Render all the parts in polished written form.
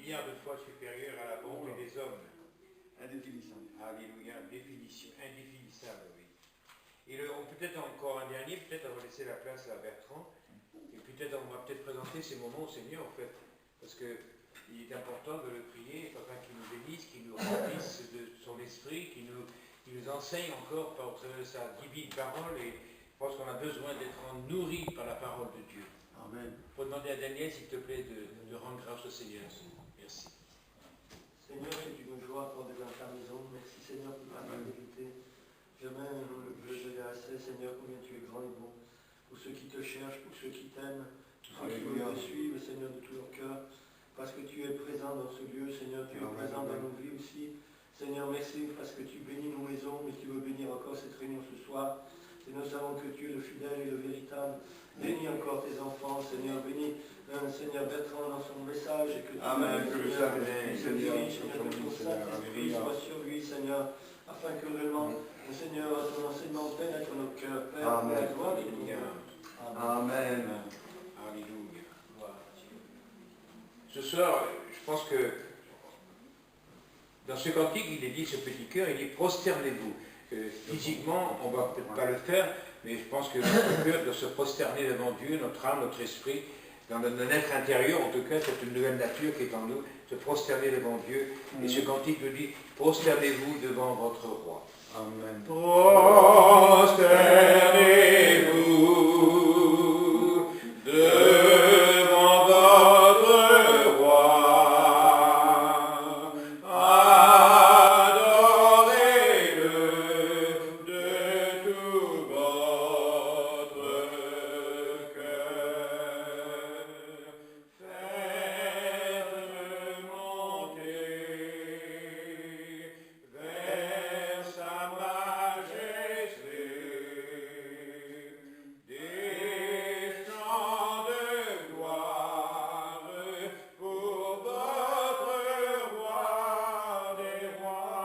milliards de fois supérieure à la bonté des hommes. Indéfinissable. Alléluia, indéfinissable, oui. Et peut-être encore un dernier, peut-être on va laisser la place à Bertrand, et peut-être on va peut-être présenter ces moments au Seigneur en fait, parce qu'il est important de le prier, afin qu'il nous bénisse, qu'il nous remplisse de son esprit, qu'il nous enseigne encore par sa divine parole, et je pense qu'on a besoin d'être nourri par la parole de Dieu. Amen. Il faut demander à Daniel, s'il te plaît, de rendre grâce au Seigneur. Merci. Seigneur, que tu nous joie accorder dans ta maison. Merci Seigneur pour ta fidélité. Demain, nous le bleu de assez, Seigneur, combien tu es grand et bon. Pour ceux qui te cherchent, pour ceux qui t'aiment, pour ceux qui veulent te suivre, Seigneur, de tout leur cœur. Parce que tu es présent dans ce lieu, Seigneur, tu es présent dans nos vies aussi. Seigneur, merci parce que tu bénis nos maisons, mais tu veux bénir encore cette réunion ce soir. Et nous savons que tu es le fidèle et le véritable. Bénis encore tes enfants, Seigneur. Bénis, Seigneur, Bertrand dans son message. Et que tu Amen. Que le Saint-Esprit, Seigneur, que ton Saint-Esprit soit sur lui, Seigneur, afin que vraiment, Seigneur, ton enseignement pénètre nos cœurs. Père, pour la gloire de ton nom. Amen. Alléluia. Ce soir, je pense que dans ce cantique, il est dit, ce petit cœur, il dit prosternez-vous. Physiquement, on ne va peut-être pas le faire, mais je pense que notre cœur doit se prosterner devant Dieu, notre âme, notre esprit, dans notre être intérieur, en tout cas, c'est une nouvelle nature qui est en nous, se prosterner devant Dieu. Et ce cantique nous dit, prosternez-vous devant votre roi. Amen. Prosternez-vous devant votre roi. Adorez-le de tout votre cœur. Faites-le monter vers sa majesté, des chants de gloire pour votre roi des rois.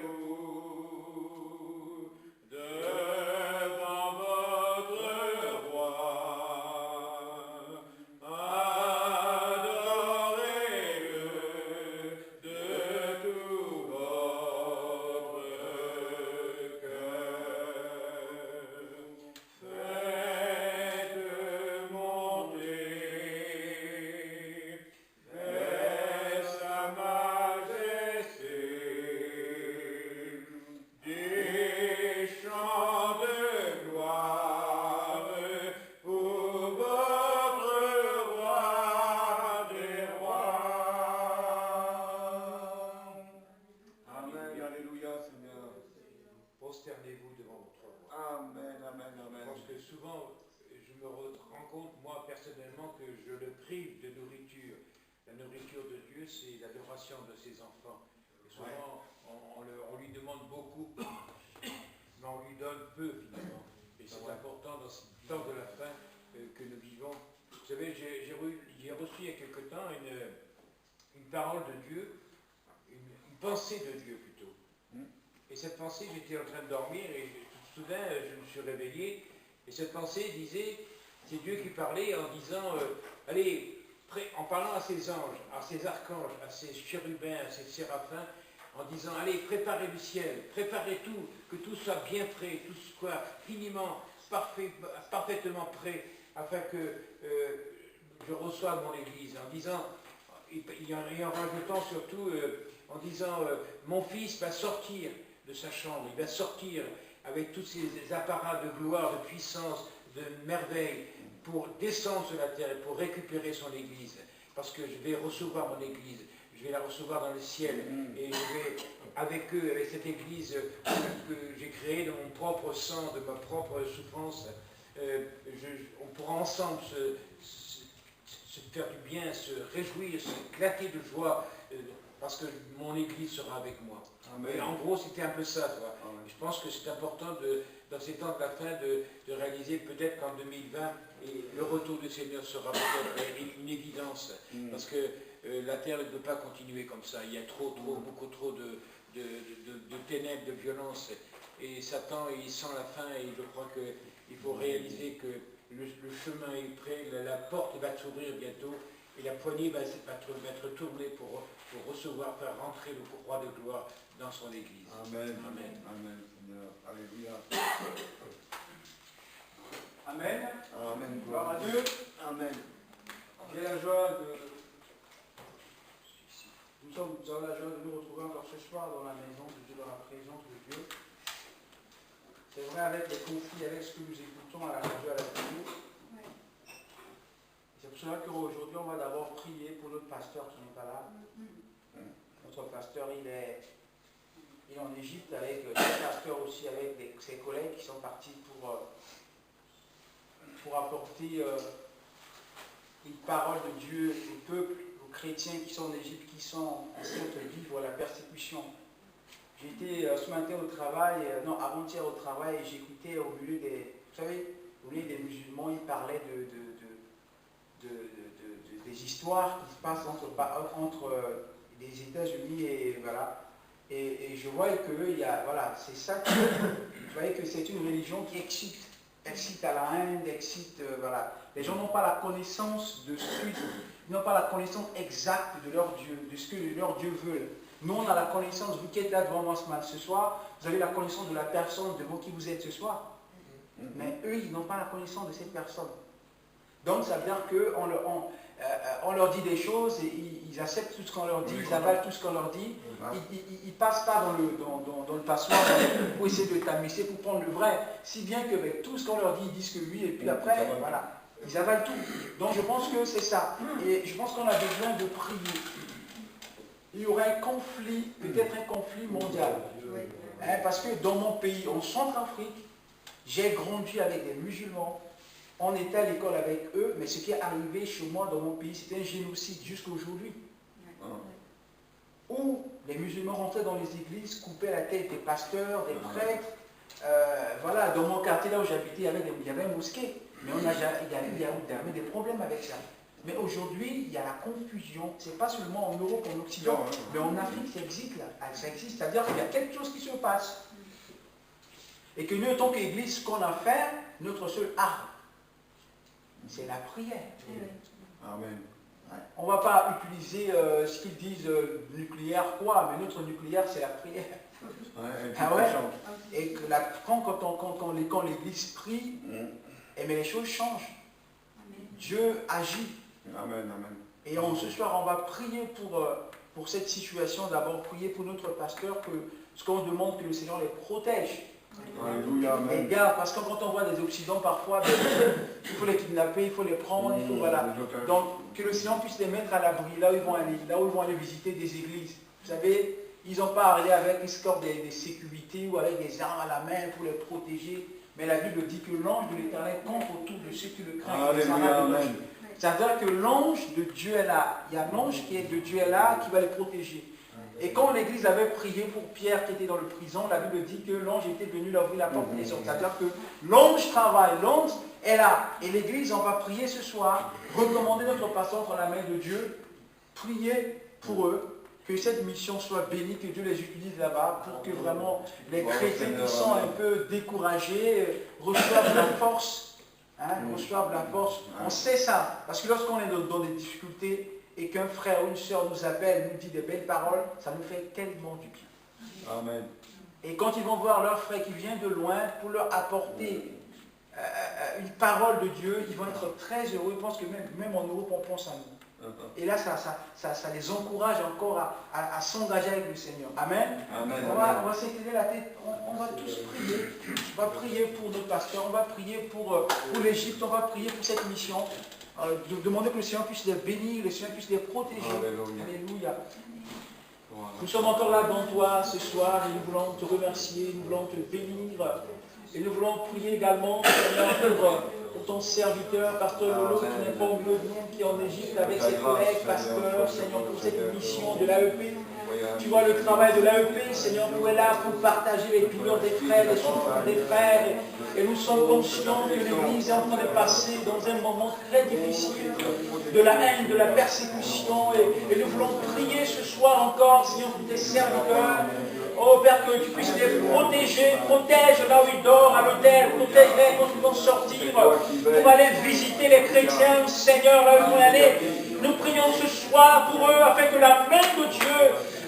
Prosternez-vous devant votre roi. Adorez-le de tout votre cœur. Faites monter vers sa majesté des chants de gloire pour votre roi des rois. Amen. Alléluia, Seigneur. Prosternez-vous devant votre roi. Amen. Amen. Je Amen. pense que souvent, je me rends compte, moi personnellement, que je le prive de nourriture. La nourriture de Dieu, c'est l'adoration de ses enfants. Et souvent, on lui demande beaucoup, mais on lui donne peu finalement. Et c'est important dans ce temps de la fin que nous vivons. Vous savez, j'ai reçu il y a quelque temps une parole de Dieu, une pensée de Dieu plutôt. Et cette pensée, j'étais en train de dormir et soudain je me suis réveillé et cette pensée disait, c'est Dieu qui parlait en disant, allez, en parlant à ses anges, à ses archanges, à ses chérubins, à ses séraphins, en disant, allez, préparez le ciel, préparez tout, que tout soit bien prêt, tout soit finiment, parfaitement prêt, afin que je reçoive mon Église, en disant, et en rajoutant surtout, en disant, mon fils va sortir de sa chambre, il va sortir avec tous ces apparats de gloire, de puissance, de merveille, pour descendre sur la terre et pour récupérer son Église. Parce que je vais recevoir mon Église, je vais la recevoir dans le ciel, et je vais, avec eux, avec cette Église que j'ai créée de mon propre sang, de ma propre souffrance, on pourra ensemble se faire du bien, se réjouir, s'éclater de joie, parce que mon Église sera avec moi. Et en gros, c'était un peu ça. Je pense que c'est important, dans ces temps de la fin, de réaliser peut-être qu'en 2020, le retour du Seigneur sera peut-être une évidence. Parce que la terre ne peut pas continuer comme ça. Il y a beaucoup trop de ténèbres, de violence. Et Satan, il sent la fin et je crois qu'il faut réaliser que le chemin est prêt, la porte va s'ouvrir bientôt, et la poignée va être tournée pour recevoir, faire rentrer le roi de gloire dans son église. Amen. Amen. Amen, Seigneur. Alléluia. Amen. Amen. Gloire à Dieu. Amen. J'ai la joie de... Nous avons la joie de nous retrouver encore ce soir dans la maison de Dieu, dans la présence de Dieu. C'est vrai, avec les conflits, avec ce que nous écoutons à la radio, à la télé. C'est pour cela qu'aujourd'hui, on va d'abord prier pour notre pasteur qui n'est pas là. Notre pasteur, il est en Égypte avec le pasteur aussi, avec ses collègues qui sont partis pour apporter une parole de Dieu au peuple, aux chrétiens qui sont en Égypte, qui sont en train de vivre la persécution. J'étais ce matin au travail, avant-hier au travail, et j'écoutais au milieu des musulmans, ils parlaient des histoires qui se passent entre les États-Unis et voilà. Et je vois que c'est ça. Je voyais que c'est une religion qui excite à la haine, voilà. Les gens n'ont pas la connaissance de ce ils n'ont pas la connaissance exacte de leur Dieu, de ce que leur Dieu veut. Nous, on a la connaissance, vous qui êtes là devant moi ce soir, vous avez la connaissance de la personne devant qui vous êtes ce soir. Mais eux, ils n'ont pas la connaissance de cette personne. Donc, ça veut dire qu'on leur dit des choses et ils acceptent tout ce qu'on leur dit, ils avalent tout ce qu'on leur dit. Ils ne passent pas dans le passoire pour essayer de tamisser, pour prendre le vrai. Si bien que avec tout ce qu'on leur dit, ils disent que oui, et puis après, voilà, ils avalent tout. Donc, je pense que c'est ça. Et je pense qu'on a besoin de prier. Il y aura un conflit, peut-être un conflit mondial. Parce que dans mon pays, en Centrafrique, j'ai grandi avec des musulmans. On était à l'école avec eux, mais ce qui est arrivé chez moi dans mon pays, c'était un génocide jusqu'à aujourd'hui. Où les musulmans rentraient dans les églises, coupaient la tête des pasteurs, des prêtres. Voilà, dans mon quartier, là où j'habitais, il y avait une mosquée. Mais il y avait des problèmes avec ça. Mais aujourd'hui, il y a la confusion. Ce n'est pas seulement en Europe, en Occident, mais en Afrique, ça existe là. Ça existe, c'est-à-dire qu'il y a quelque chose qui se passe. Et que nous, en tant qu'Église, ce qu'on a fait, notre seule arme, c'est la prière. Amen. On ne va pas utiliser ce qu'ils disent nucléaire, quoi, mais notre nucléaire, c'est la prière. Et que quand l'Église prie, mais les choses changent. Dieu agit. Amen, amen. Et ce soir, on va prier pour cette situation. D'abord, prier pour notre pasteur, que ce qu'on demande, que le Seigneur les protège. Alléluia, amen. Et garde, parce que quand on voit des Occidents, parfois, il faut les kidnapper, il faut les prendre, il faut, voilà. Donc, que le Seigneur puisse les mettre à l'abri, là où ils vont aller visiter des églises. Vous savez, ils n'ont pas à aller avec l'escorte des sécurités ou avec des armes à la main pour les protéger. Mais la Bible dit que l'ange de l'Éternel campe autour de ceux qui le craignent. Alléluia, amen. Ça veut dire que l'ange de Dieu est là. Il y a l'ange qui est de Dieu est là, qui va les protéger. Et quand l'Église avait prié pour Pierre qui était dans le prison, la Bible dit que l'ange était venu leur ouvrir la porte des hommes. Ça veut dire que l'ange travaille, l'ange est là. Et l'Église, on va prier ce soir, recommander notre pasteur entre la main de Dieu, prier pour eux, que cette mission soit bénie, que Dieu les utilise là-bas, pour que vraiment les chrétiens qui sont un peu découragés reçoivent la force. Reçoivent la force. On sait ça, parce que lorsqu'on est dans des difficultés, et qu'un frère ou une soeur nous appelle, nous dit des belles paroles, ça nous fait tellement du bien. Amen. Et quand ils vont voir leur frère qui vient de loin, pour leur apporter une parole de Dieu, ils vont être très heureux. Ils pensent que même en Europe, on pense à nous. Et là, ça les encourage encore à s'engager avec le Seigneur. Amen. Amen. On va s'éclairer la tête, on va tous prier. On va prier pour nos pasteurs, on va prier pour l'Égypte, on va prier pour cette mission. De demander que le Seigneur puisse les bénir, le Seigneur puisse les protéger. Alléluia. Nous sommes encore là devant toi ce soir et nous voulons te remercier, nous voulons te bénir. Et nous voulons prier également, Seigneur, pour ton serviteur, Pasteur Lolo, qui n'est pas au milieu de nous, qui est en Égypte avec ses collègues, pasteurs, Seigneur, pour cette mission de l'AEP. Tu vois le travail de l'AEP, Seigneur, nous est là pour partager les douleurs des frères, les souffrances des frères. Et nous sommes conscients que l'Église est en train de passer dans un moment très difficile, de la haine, de la persécution. Et nous voulons prier ce soir encore, Seigneur, pour tes serviteurs. Oh Père, que tu puisses les protéger, protège là où ils dorment, à l'hôtel, protège-les quand ils vont sortir pour aller visiter les chrétiens, Seigneur, là où ils vont aller. Nous prions ce soir pour eux, afin que la main de Dieu,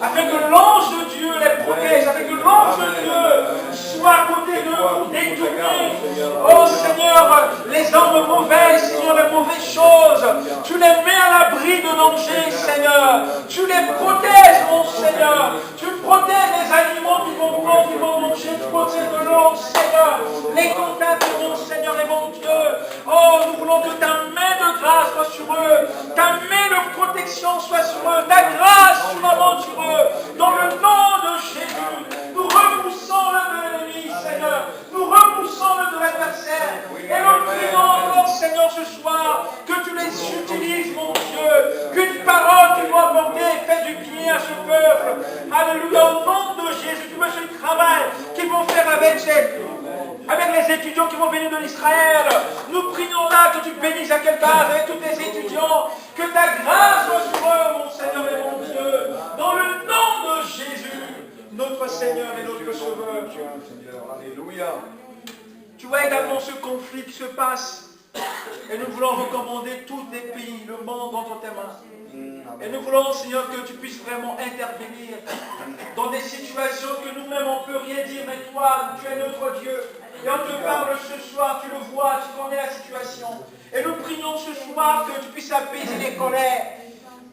afin que l'ange de Dieu les protège, afin que l'ange de Dieu soit à côté d'eux pour détourner, oh Seigneur, les armes mauvaises, Seigneur, les mauvaises choses. Tu les mets à l'abri de danger, Seigneur. Tu les protèges, mon Seigneur. Tu protèges les animaux qui vont prendre, qui vont manger. Tu protèges de l'eau, Seigneur. Les contacts, mon Seigneur et mon Dieu. Oh, nous voulons que ta main de grâce soit sur eux. Ta main de protection soit sur eux. Ta grâce soit sur eux. Dans le nom de Jésus, nous repoussons le de l'ennemi, Seigneur. Nous repoussons le de l'adversaire. Et nous prions encore, Seigneur, ce soir, que tu les utilises, mon Dieu. Qu'une parole qui doit apporter fait du bien à ce peuple. Alléluia, au nom de Jésus, tu veux ce travail qu'ils vont faire avec les étudiants qui vont venir de l'Israël. Nous prions là que tu bénisses à quelqu'un avec tous les étudiants. Que ta grâce soit sur eux, mon Seigneur et mon Dieu. Dans le nom de Jésus, notre Seigneur et notre Sauveur. Alléluia. Tu vois également ce conflit qui se passe. Et nous voulons recommander tous les pays, le monde entre tes mains. Et nous voulons, Seigneur, que tu puisses vraiment intervenir dans des situations que nous-mêmes on ne peut rien dire, mais toi, tu es notre Dieu. Et on te parle ce soir, tu le vois, tu connais la situation. Et nous prions ce soir que tu puisses apaiser les colères.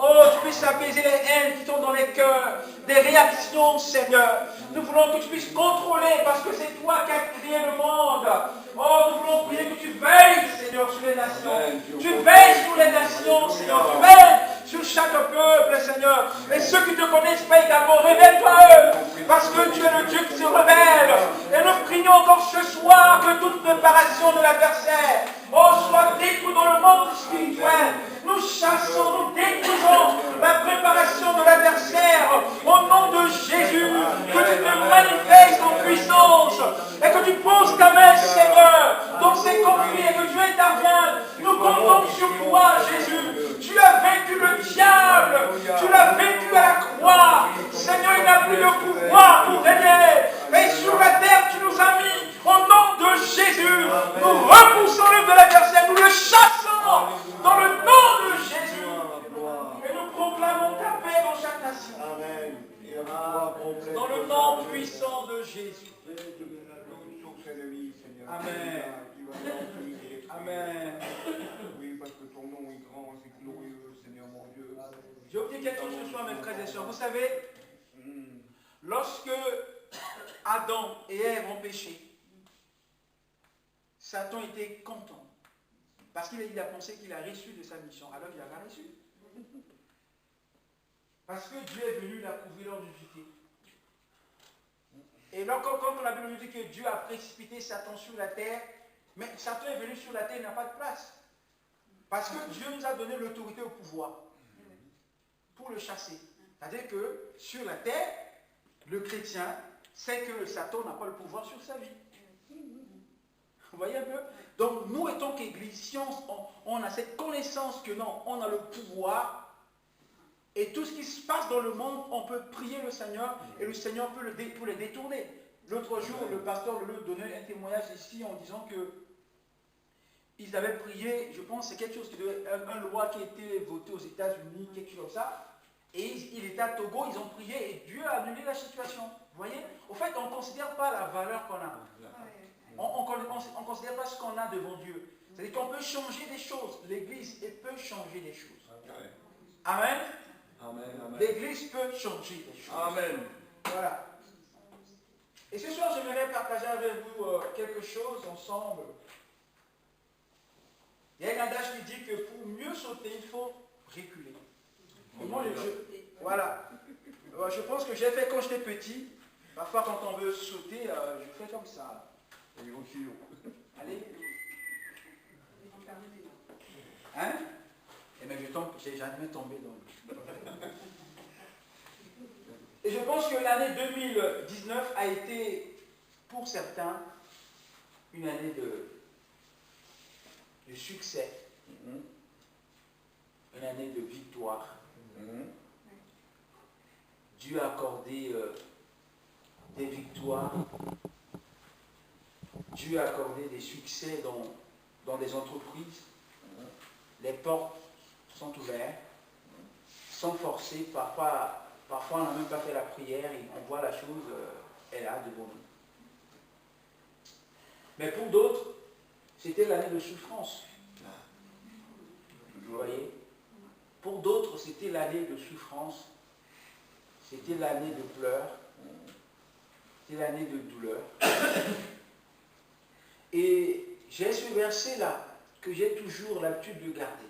Oh, tu puisses apaiser les haines qui sont dans les cœurs, des réactions, Seigneur. Nous voulons que tu puisses contrôler, parce que c'est toi qui as créé le monde. Oh, nous voulons prier que tu veilles, Seigneur, sur les nations. Tu veilles sur les nations, Seigneur. Tu veilles sur chaque peuple, Seigneur. Et ceux qui ne te connaissent pas également, révèle-toi à eux, parce que tu es le Dieu qui se révèle. Et nous prions encore ce soir que toute préparation de l'adversaire, oh, soit détruite dans le monde spirituel. Nous chassons, nous détruisons la préparation de l'adversaire au nom de Jésus. Que tu te manifestes en puissance et que tu poses ta main, Seigneur, dans ces conflits et que tu interviennes. Nous comptons sur toi, Jésus. Tu as vaincu le diable. Tu l'as vaincu à la croix. Seigneur, il n'a plus de pouvoir pour régner. Et sur la terre, tu nous as mis au nom de Jésus. Nous repoussons le de l'adversaire. Nous le chassons dans le nom de Jésus. Et nous proclamons ta paix dans chaque nation. Amen. Dans le nom puissant de Jésus. Amen. Amen. Oui, parce que ton nom est grand, c'est glorieux, Seigneur mon Dieu. Je vous dis quelque chose ce soir, mes frères et sœurs. Vous savez, lorsque Adam et Ève ont péché, Satan était content. Parce qu'il a pensé qu'il a reçu de sa mission, alors qu'il n'a pas reçu. Parce que Dieu est venu l'approuver leur nudité. Et donc, quand la Bible nous dit que Dieu a précipité Satan sur la terre, mais Satan est venu sur la terre, il n'a pas de place. Parce que Dieu nous a donné l'autorité au pouvoir pour le chasser. C'est-à-dire que sur la terre, le chrétien sait que Satan n'a pas le pouvoir sur sa vie. Vous voyez un peu? Donc nous, étant qu'Église, si on a cette connaissance que non, on a le pouvoir, et tout ce qui se passe dans le monde, on peut prier le Seigneur, et le Seigneur peut le détourner. L'autre jour, le pasteur Leleu donnait un témoignage ici en disant que ils avaient prié, je pense que c'est quelque chose, un loi qui a été voté aux États-Unis, quelque chose comme ça, et il était à Togo, ils ont prié, et Dieu a annulé la situation. Vous voyez? Au fait, on ne considère pas la valeur qu'on a. On ne considère pas ce qu'on a devant Dieu. C'est-à-dire qu'on peut changer des choses. L'Église peut changer des choses. Amen. L'Église peut changer des choses. Amen. Voilà. Et ce soir, j'aimerais partager avec vous quelque chose ensemble. Il y a un adage qui dit que pour mieux sauter, il faut reculer. Voilà. Je pense que j'ai fait quand j'étais petit. Parfois, quand on veut sauter, je fais comme ça. Allez. Hein? Et bien j'ai jamais tombé dans le... Et je pense que l'année 2019 a été, pour certains, une année de succès. Une année de victoire. Dieu a accordé des victoires. Dieu a accordé des succès dans des entreprises. Les portes sont ouvertes, sans forcer. Parfois on n'a même pas fait la prière et on voit la chose, elle est là devant nous. Mais pour d'autres, c'était l'année de souffrance. Vous voyez? Pour d'autres, c'était l'année de souffrance. C'était l'année de pleurs. C'était l'année de douleur. Et j'ai ce verset-là que j'ai toujours l'habitude de garder.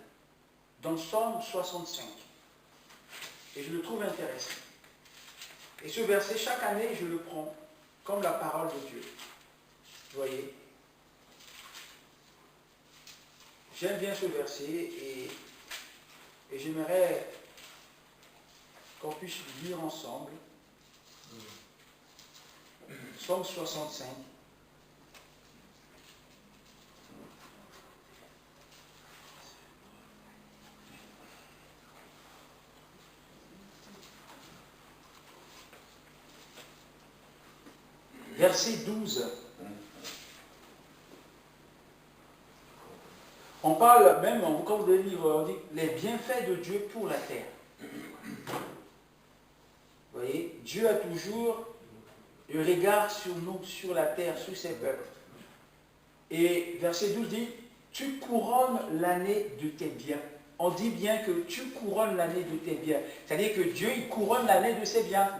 Dans le Psaume 65. Et je le trouve intéressant. Et ce verset, chaque année, je le prends comme la parole de Dieu. Vous voyez? J'aime bien ce verset et j'aimerais qu'on puisse le lire ensemble. Psaume 65. Verset 12. On parle même, quand vous allez lire, on dit les bienfaits de Dieu pour la terre. Vous voyez, Dieu a toujours le regard sur nous, sur la terre, sur ses peuples. Et verset 12 dit, tu couronnes l'année de tes biens. On dit bien que tu couronnes l'année de tes biens. C'est-à-dire que Dieu, il couronne l'année de ses biens.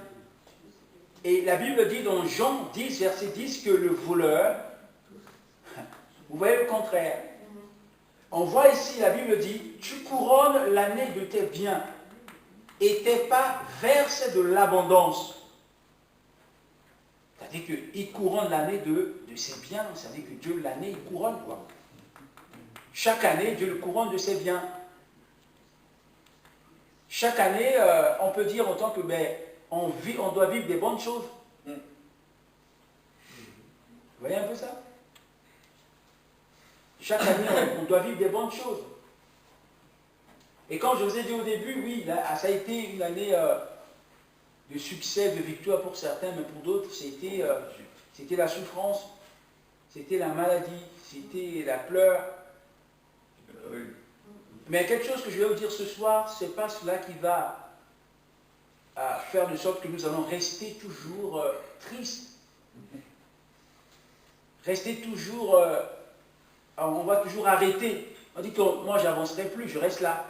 Et la Bible dit dans Jean 10, verset 10, que le voleur, vous voyez le contraire. On voit ici, la Bible dit, tu couronnes l'année de tes biens et tes pas versent de l'abondance. C'est-à-dire qu'il couronne l'année de ses biens. C'est-à-dire que Dieu, l'année, il couronne quoi. Chaque année, Dieu le couronne de ses biens. Chaque année, on peut dire en tant que, on doit vivre des bonnes choses. Vous voyez un peu ça? Chaque année, on doit vivre des bonnes choses. Et comme je vous ai dit au début, oui, ça a été une année de succès, de victoire pour certains, mais pour d'autres, c'était la souffrance, c'était la maladie, c'était la pleur. Mais quelque chose que je vais vous dire ce soir, ce n'est pas cela qui va faire de sorte que nous allons rester toujours tristes. Rester toujours... on va toujours arrêter. On dit que moi, je n'avancerai plus, je reste là.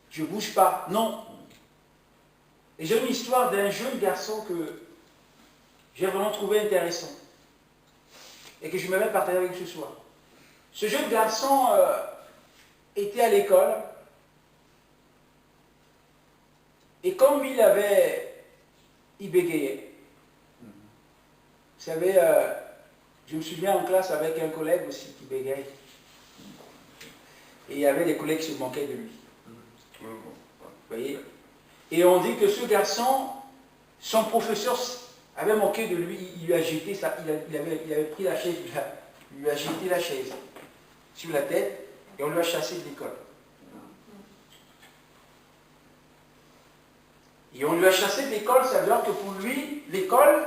Je ne bouge pas. Non. Et j'ai une histoire d'un jeune garçon que j'ai vraiment trouvé intéressant. Et que je m'aimerais partager avec ce soir. Ce jeune garçon était à l'école. Et comme il bégayait. Vous savez, je me souviens en classe avec un collègue aussi qui bégayait. Et il y avait des collègues qui se moquaient de lui. Vous voyez? Et on dit que ce garçon, son professeur avait moqué de lui, il lui a jeté il avait pris la chaise, il lui a jeté la chaise sur la tête et on lui a chassé de l'école. Et on lui a chassé de l'école, ça veut dire que pour lui, l'école,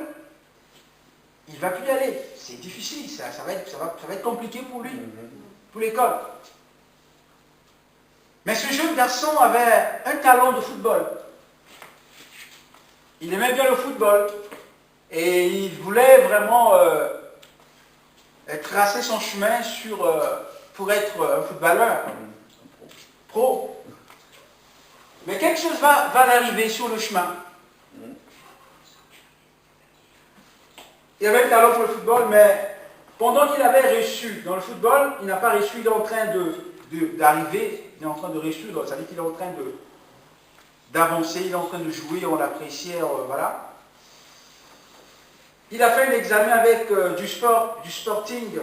il ne va plus y aller. C'est difficile, ça va être compliqué pour lui, pour l'école. Mais ce jeune garçon avait un talent de football. Il aimait bien le football. Et il voulait vraiment tracer son chemin pour être un footballeur pro. Mais quelque chose va l'arriver sur le chemin. Il avait un talent pour le football, mais pendant qu'il avait reçu dans le football, il n'a pas reçu, il est en train d'arriver, il est en train de réussir, ça veut dire qu'il est en train d'avancer, il est en train de jouer, on l'appréciait, voilà. Il a fait un examen avec du sporting.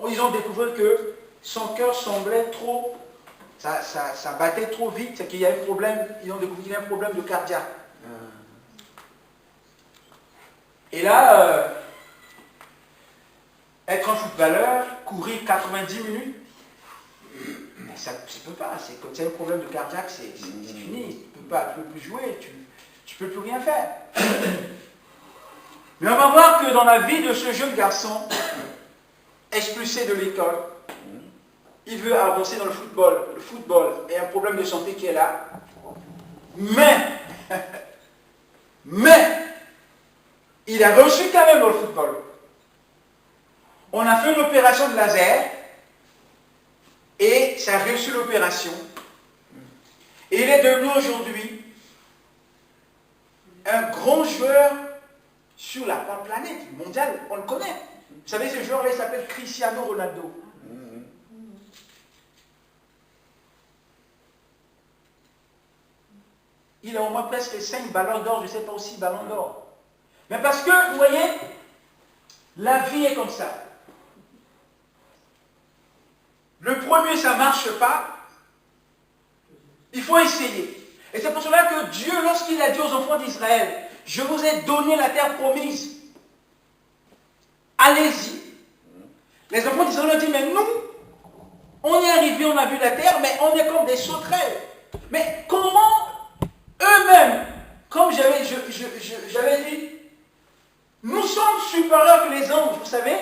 Ils ont découvert que son cœur semblait trop, ça battait trop vite, c'est qu'il y a un problème, ils ont découvert qu'il y a un problème de cardiaque. Et là, être un footballeur, courir 90 minutes, ça ne peut pas. Quand tu as un problème de cardiaque, c'est fini. Tu ne peux plus jouer, tu ne peux plus rien faire. Mais on va voir que dans la vie de ce jeune garçon, expulsé de l'école, il veut avancer dans le football. Le football est un problème de santé qui est là. Mais, il a reçu quand même dans le football. On a fait une opération de laser et ça a réussi l'opération. Et il est devenu aujourd'hui un grand joueur sur la planète mondiale. On le connaît. Vous savez, ce joueur-là, il s'appelle Cristiano Ronaldo. Il a au moins presque 5 ballons d'or, je ne sais pas aussi ballons d'or. Mais parce que, vous voyez, la vie est comme ça. Le premier, ça ne marche pas. Il faut essayer. Et c'est pour cela que Dieu, lorsqu'il a dit aux enfants d'Israël, je vous ai donné la terre promise. Allez-y. Les enfants d'Israël ont dit, mais nous, on est arrivés, on a vu la terre, mais on est comme des sauterelles. Mais comment eux-mêmes, comme j'avais dit, nous sommes supérieurs que les anges, vous savez.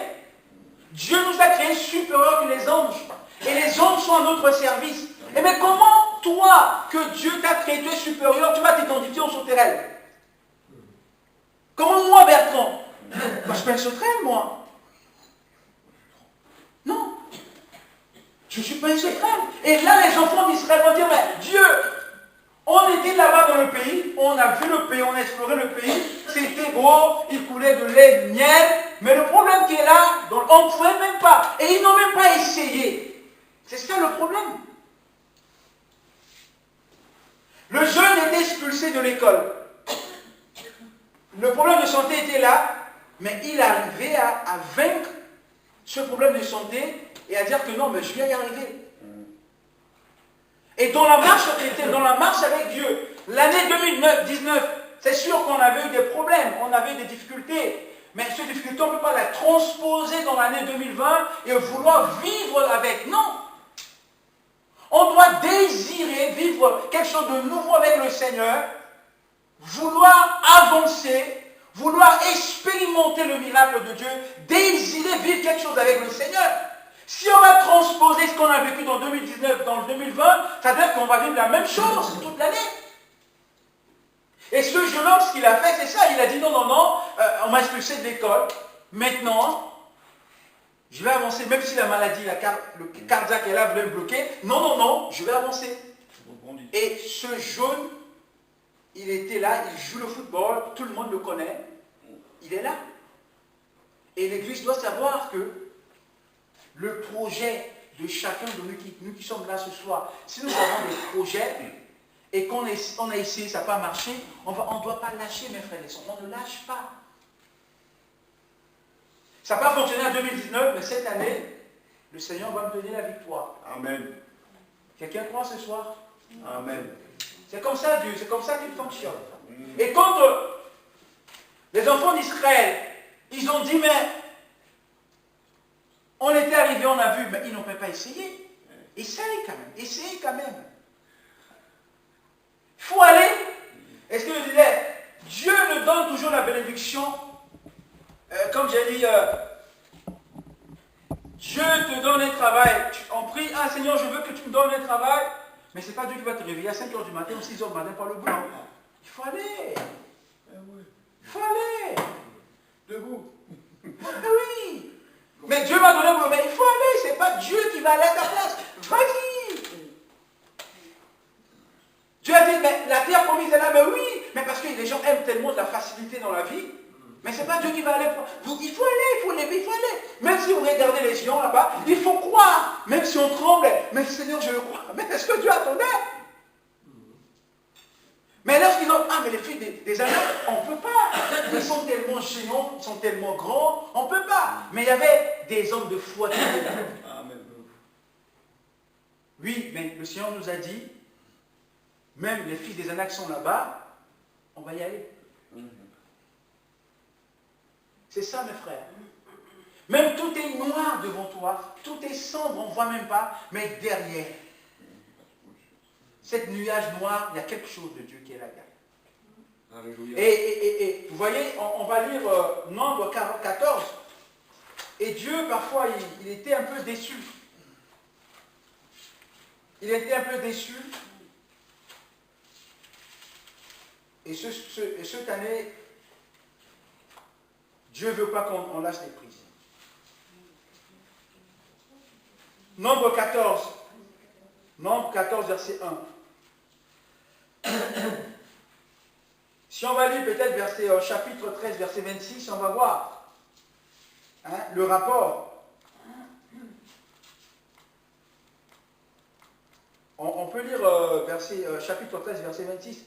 Dieu nous a créés supérieurs que les anges. Et les anges sont à notre service. Et mais comment, toi, que Dieu t'a créé, tu es supérieur, tu vas t'identifier aux sauterelles? Comment moi, Bertrand? Moi, je suis pas une sauterelle, moi. Non. Je ne suis pas une sauterelle. Et là, les enfants d'Israël vont dire, mais Dieu, on était là-bas dans le pays, on a vu le pays, on a exploré le pays, c'était beau, il coulait de lait, de miel, mais le problème qui est là, on ne pouvait même pas. Et ils n'ont même pas essayé. C'est ça le problème. Le jeune était expulsé de l'école. Le problème de santé était là, mais il arrivait à vaincre ce problème de santé et à dire que non, mais je vais y arriver. Et dans la marche avec Dieu, l'année 2019, c'est sûr qu'on avait eu des problèmes, on avait eu des difficultés, mais ces difficultés, on ne peut pas les transposer dans l'année 2020 et vouloir vivre avec. Non. On doit désirer vivre quelque chose de nouveau avec le Seigneur, vouloir avancer, vouloir expérimenter le miracle de Dieu, désirer vivre quelque chose avec le Seigneur. Si on va transposer ce qu'on a vécu dans 2019, dans le 2020, ça veut dire qu'on va vivre la même chose toute l'année. Et ce jeune homme, ce qu'il a fait, c'est ça. Il a dit non, on m'a expulsé de l'école. Maintenant, je vais avancer, même si la maladie, le cardiaque est là, voulait me bloquer. Non, je vais avancer. Et ce jeune, il était là, il joue le football, tout le monde le connaît. Il est là. Et l'Église doit savoir que le projet de chacun de nous qui sommes là ce soir, si nous avons des projets et qu'on a essayé, ça n'a pas marché, on ne doit pas lâcher, mes frères et sœurs. On ne lâche pas. Ça n'a pas fonctionné en 2019, mais cette année, le Seigneur va me donner la victoire. Amen. Quelqu'un croit ce soir? Amen. C'est comme ça Dieu, c'est comme ça qu'il fonctionne. Et quand les enfants d'Israël, ils ont dit, mais on était arrivé, on a vu, mais ils n'ont pas essayé. Essayez quand même. Il faut aller. Est-ce que je disais, Dieu nous donne toujours la bénédiction. Comme j'ai dit, Dieu te donne un travail. On prie, ah Seigneur, je veux que tu me donnes un travail. Mais ce n'est pas Dieu qui va te réveiller à 5 h du matin ou 6 h du matin par le boulot. Il faut aller. Il faut aller. Debout. Oui. Mais Dieu m'a donné le boulot. Mais il faut aller. Ce n'est pas Dieu qui va aller à ta place. Vas-y. Dieu a dit, mais la terre promise est là. Mais oui. Mais parce que les gens aiment tellement de la facilité dans la vie. Mais ce n'est pas Dieu qui va aller. Il faut aller. Même si vous regardez les géants là-bas, il faut croire. Même si on tremble. Mais Seigneur, je le crois. Mais est-ce que Dieu attendait? Mais lorsqu'ils ont... Ah, mais les filles des Anacs, on ne peut pas. Ils sont tellement géants, ils sont tellement grands, on ne peut pas. Mais il y avait des hommes de foi qui étaient là. Oui, mais le Seigneur nous a dit, même les filles des Anacs sont là-bas, on va y aller. C'est ça, mes frères. Même tout est noir devant toi, tout est sombre, on ne voit même pas, mais derrière, cette nuage noir, il y a quelque chose de Dieu qui est là-dedans. Alléluia. Et vous voyez, on va lire Nombre 14. Et Dieu, parfois, il était un peu déçu. Il était un peu déçu. Et cette année, Dieu ne veut pas qu'on lâche les prises. Nombre 14. Nombre 14, verset 1. Si on va lire peut-être chapitre 13, verset 26, on va voir le rapport. On peut lire chapitre 13, verset 26.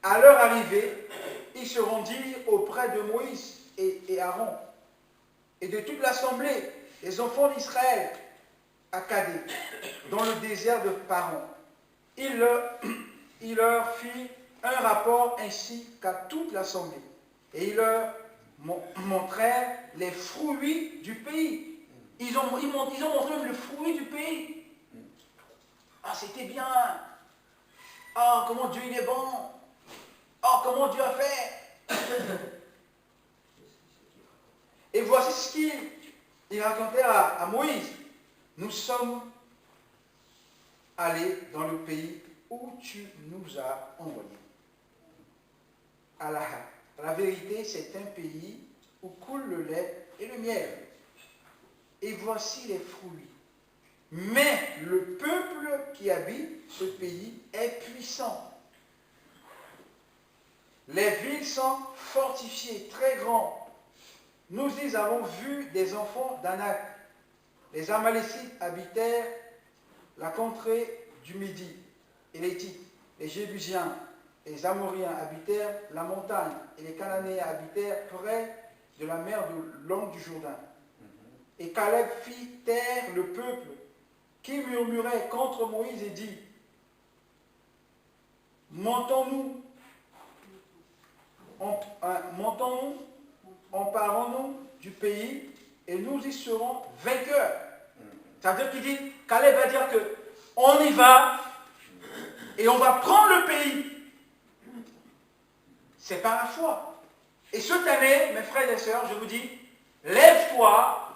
À leur arrivée, ils se rendirent auprès de Moïse et Aaron et de toute l'assemblée, les enfants d'Israël, à Kadé, dans le désert de Paran. Il leur fit un rapport ainsi qu'à toute l'assemblée. Et ils leur montrèrent les fruits du pays. Ils ont montré même le fruit du pays. Ah, c'était bien. Ah, comment Dieu il est bon. Ah, comment Dieu a fait. Et voici ce qu'il racontait à Moïse. Nous sommes allés dans le pays où tu nous as envoyés. À la vérité, c'est un pays où coule le lait et le miel. Et voici les fruits. Mais le peuple qui habite ce pays est puissant. Les villes sont fortifiées, très grandes. Nous y avons vu des enfants d'Anak. Les Amalécites habitèrent la contrée du Midi, et les Hittites, les Jébusiens, les Amoriens habitèrent la montagne, et les Cananéens habitèrent près de la mer de l'angle du Jourdain. Et Caleb fit taire le peuple qui murmurait contre Moïse et dit, montons-nous, emparons-nous du pays, et nous y serons vainqueurs. Ça veut dire qu'il dit, Caleb va dire que on y va et on va prendre le pays. C'est par la foi. Et cette année, mes frères et sœurs, je vous dis, lève-toi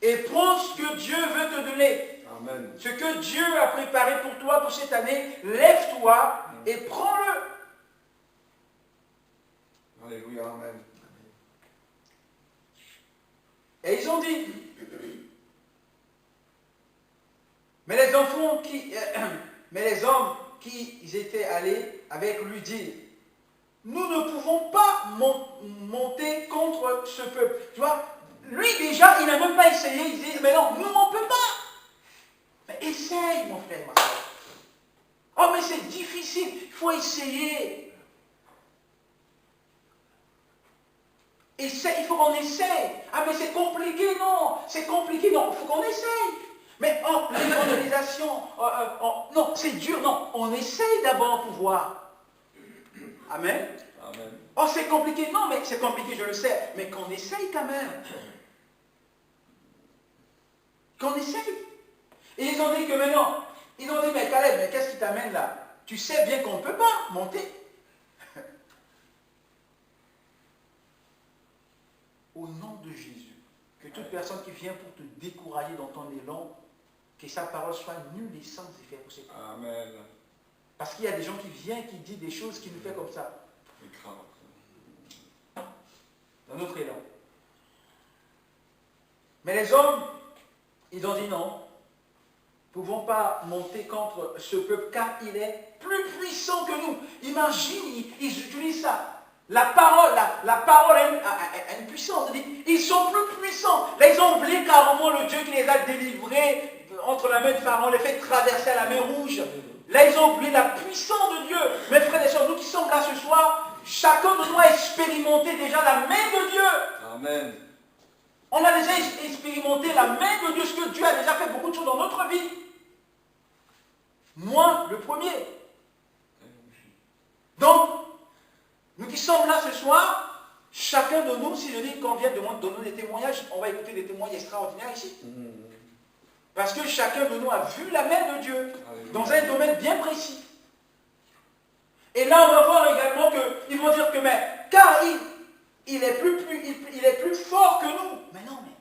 et prends ce que Dieu veut te donner. Amen. Ce que Dieu a préparé pour toi pour cette année, lève-toi et prends-le. Alléluia, amen. Et ils ont dit, mais les hommes qui étaient allés avec lui dirent, nous ne pouvons pas monter contre ce peuple. Tu vois, lui déjà, il n'a même pas essayé. Il dit, mais non, nous on ne peut pas. Mais essaye, mon frère, ma soeur. Oh, mais c'est difficile, il faut essayer. Il faut qu'on essaye. Ah, mais c'est compliqué, non. C'est compliqué, non. Il faut qu'on essaye. Mais oh, l'évangélisation, non, c'est dur, non. On essaye d'abord pour voir. Amen. Amen. Oh, c'est compliqué, non, mais c'est compliqué, je le sais. Mais qu'on essaye quand même. Qu'on essaye. Et ils ont dit que maintenant, ils ont dit, mais Caleb, mais qu'est-ce qui t'amène là? Tu sais bien qu'on ne peut pas monter. Au nom de Jésus, que toute personne qui vient pour te décourager dans ton élan, que sa parole soit nulle et sans effet pour cette personne. Amen. Parce qu'il y a des gens qui viennent, qui disent des choses qui nous font comme ça. Dans notre élan. Mais les hommes, ils ont dit non. Nous ne pouvons pas monter contre ce peuple car il est plus puissant que nous. Imagine, ils utilisent ça. La parole a une puissance. Ils sont plus puissants. Là, ils ont oublié carrément le Dieu qui les a délivrés entre la main de Pharaon, les fait traverser la mer Rouge. Là, ils ont oublié la puissance de Dieu. Mes frères et sœurs, nous qui sommes là ce soir, chacun de nous a expérimenté déjà la main de Dieu. Amen. On a déjà expérimenté la main de Dieu, ce que Dieu a déjà fait beaucoup de choses dans notre vie. Moi, le premier. Donc, nous qui sommes là ce soir, chacun de nous, si je dis qu'on vient de donner des témoignages, on va écouter des témoignages extraordinaires ici. Parce que chacun de nous a vu la main de Dieu dans un domaine bien précis. Et là, on va voir également qu'ils vont dire que, mais, car il est plus fort que nous. Mais non, mais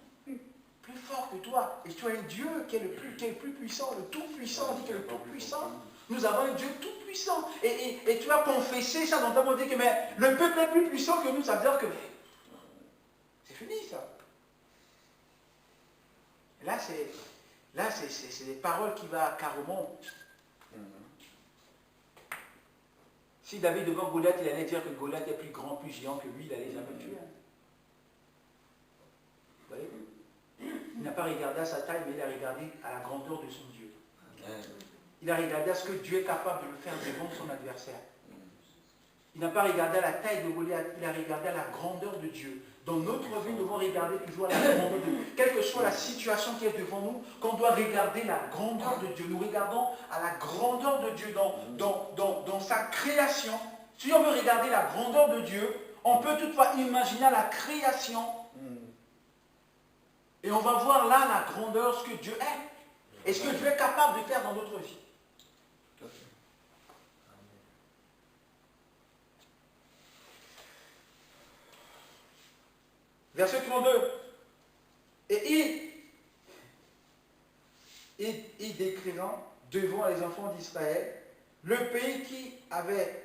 plus fort que toi. Et tu as un Dieu qui est le plus puissant, le tout-puissant. On dit que le tout-puissant. Nous avons un Dieu tout-puissant. Et tu as confessé ça dans ta bouche, que mais, le peuple est plus puissant que nous. Ça veut dire que c'est fini, ça. Et là, c'est des paroles qui vont carrément. Si David devant Goliath, il allait dire que Goliath est plus grand, plus géant que lui, il n'allait jamais le tuer. Vous voyez? Il n'a pas regardé à sa taille, mais il a regardé à la grandeur de son Dieu. Il a regardé à ce que Dieu est capable de le faire devant son adversaire. Il n'a pas regardé à la taille de Goliath, il a regardé à la grandeur de Dieu. Dans notre vie, nous devons regarder toujours à la grandeur de Dieu. Quelle que soit la situation qui est devant nous, qu'on doit regarder la grandeur de Dieu. Nous regardons à la grandeur de Dieu dans sa création. Si on veut regarder la grandeur de Dieu, on peut toutefois imaginer la création. Et on va voir là la grandeur, ce que Dieu est. Et ce que Dieu est capable de faire dans notre vie. Verset 32. Et il décrivant devant les enfants d'Israël le pays qui avait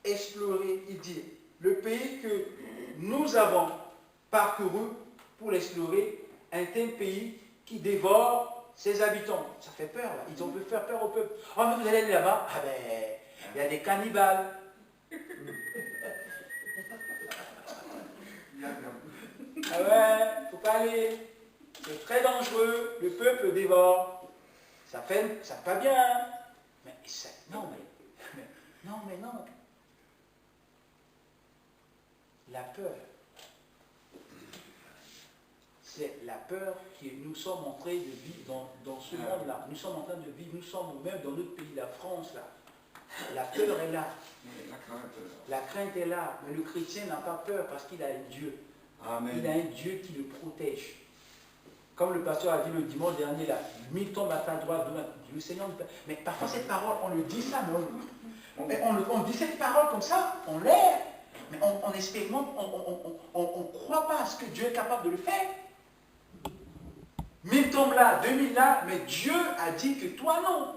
exploré, il dit, le pays que nous avons parcouru pour l'explorer, un tel pays qui dévore ses habitants. Ça fait peur, là. Ils ont pu faire peur au peuple. Oh, mais vous allez aller là-bas, ah ben, il y a des cannibales. Ah ouais, il ne faut pas aller. C'est très dangereux. Le peuple dévore. Ça fait pas bien. Mais non. La peur. C'est la peur que nous sommes en train de vivre dans ce monde-là. Nous sommes en train de vivre, nous sommes même dans notre pays, la France, là. La peur est là. La crainte est là. Mais le chrétien n'a pas peur parce qu'il a un Dieu. Amen. Il a un Dieu qui le protège. Comme le pasteur a dit le dimanche dernier, là, 1000 tombes à ta droite, le Seigneur. Mais parfois cette parole, on le dit ça, mais on dit cette parole comme ça, on l'air. Mais on expérimente, on ne croit pas à ce que Dieu est capable de le faire. 1000 tombes là, 2000 là, mais Dieu a dit que toi non.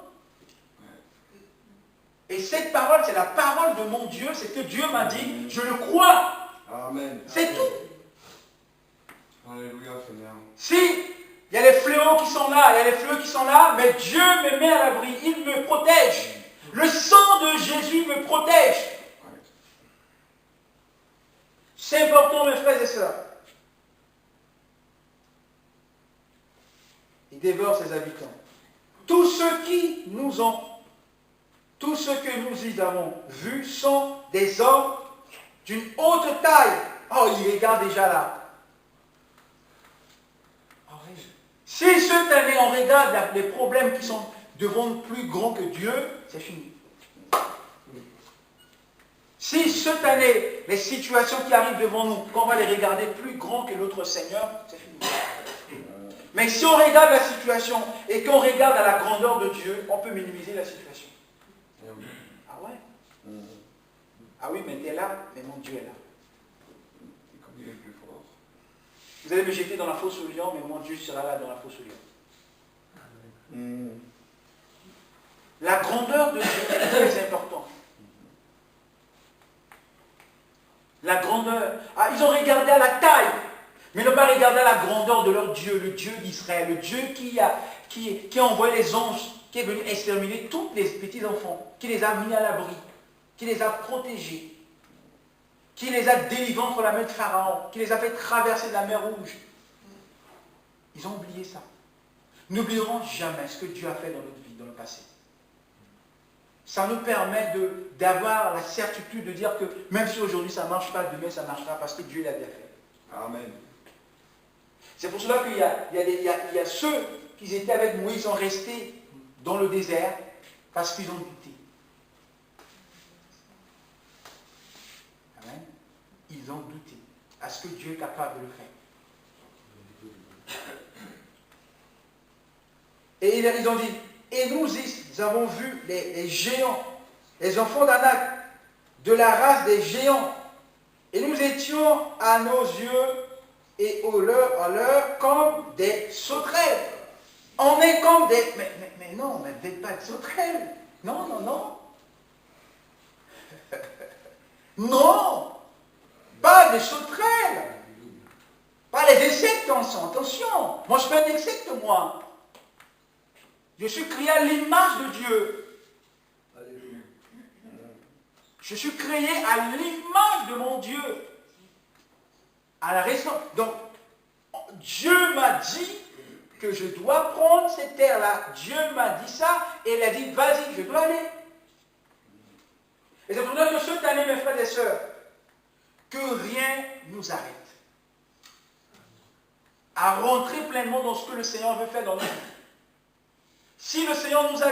Et cette parole, c'est la parole de mon Dieu, c'est que Dieu m'a dit, je le crois. Amen. C'est tout. Alléluia, Seigneur. Si, il y a les fléaux qui sont là, mais Dieu me met à l'abri, il me protège. Le sang de Jésus me protège. C'est important, mes frères et sœurs. Il dévore ses habitants. Tous ceux que nous y avons vus sont des hommes d'une haute taille. Oh, il regarde déjà là. Si cette année on regarde les problèmes qui sont devant nous plus grands que Dieu, c'est fini. Si cette année, les situations qui arrivent devant nous, qu'on va les regarder plus grands que notre Seigneur, c'est fini. Mais si on regarde la situation et qu'on regarde à la grandeur de Dieu, on peut minimiser la situation. Ah ouais? Ah oui, mais tu es là, mais mon Dieu est là. Vous allez me jeter dans la fosse au lion, mais mon Dieu sera là dans la fosse au lion. La grandeur de Dieu est très importante. La grandeur. Ah, ils ont regardé à la taille, mais ils n'ont pas regardé à la grandeur de leur Dieu, le Dieu d'Israël, le Dieu qui a envoyé les anges, qui est venu exterminer tous les petits enfants, qui les a mis à l'abri, qui les a protégés, qui les a délivrés entre la main de Pharaon, qui les a fait traverser de la mer Rouge. Ils ont oublié ça. N'oublierons jamais ce que Dieu a fait dans notre vie, dans le passé. Ça nous permet d'avoir la certitude de dire que même si aujourd'hui ça ne marche pas, demain ça marchera parce que Dieu l'a bien fait. Amen. C'est pour cela qu'il y a ceux qui étaient avec Moïse, ils sont restés dans le désert parce qu'ils ont douté. Amen. Ils ont douté. Est-ce que Dieu est capable de le faire? Et ils ont dit, et nous avons vu les géants, les enfants d'Anak, de la race des géants. Et nous étions à nos yeux et à leur comme des sauterelles. On est comme des... Mais non, mais vous n'êtes pas des sauterelles. Non, non, non. Non, pas des sauterelles. Pas les insectes en sont. Attention, moi je suis un insecte, moi. Je suis créé à l'image de Dieu. Je suis créé à l'image de mon Dieu. À la raison. Donc, Dieu m'a dit que je dois prendre cette terre-là. Dieu m'a dit ça et il a dit, vas-y, je dois aller. Et c'est pour ça que cette année, mes frères et sœurs, que rien ne nous arrête à rentrer pleinement dans ce que le Seigneur veut faire dans notre vie. Si le Seigneur nous a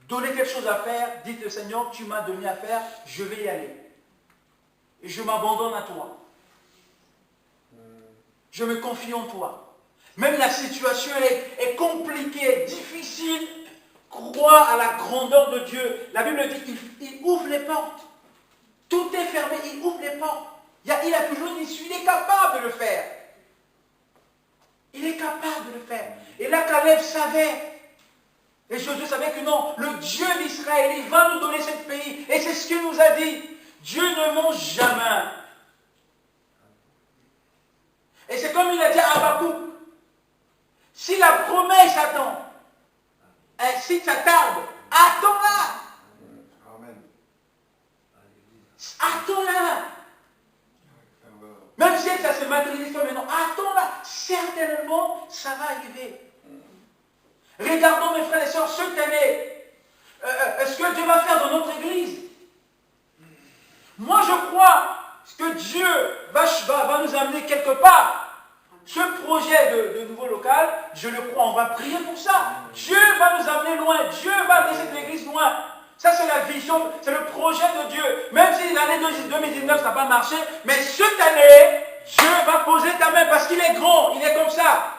donné quelque chose à faire, dites le Seigneur, tu m'as donné à faire, je vais y aller. Et je m'abandonne à toi. Je me confie en toi. Même la situation est compliquée, difficile. Crois à la grandeur de Dieu. La Bible dit qu'il ouvre les portes. Tout est fermé, il ouvre les portes. Il a toujours une issue, il est capable de le faire. Il est capable de le faire. Et là, Caleb savait. Et Josué savait que non, le Dieu d'Israël, il va nous donner ce pays. Et c'est ce qu'il nous a dit. Dieu ne ment jamais. Et c'est comme il a dit à Habakkuk. Si la promesse attend, si ça tarde, attends-la. Amen. Attends-la. Même si ça se matérialise pas maintenant, attends-la. Certainement, ça va arriver. Regardons mes frères et sœurs, cette année, ce que Dieu va faire dans notre église. Moi, je crois que Dieu va nous amener quelque part. Ce projet de nouveau local, je le crois, on va prier pour ça. Dieu va nous amener loin, Dieu va amener cette église loin. Ça, c'est la vision, c'est le projet de Dieu. Même si l'année 2019, ça n'a pas marché, mais cette année, Dieu va poser ta main parce qu'il est grand, il est comme ça.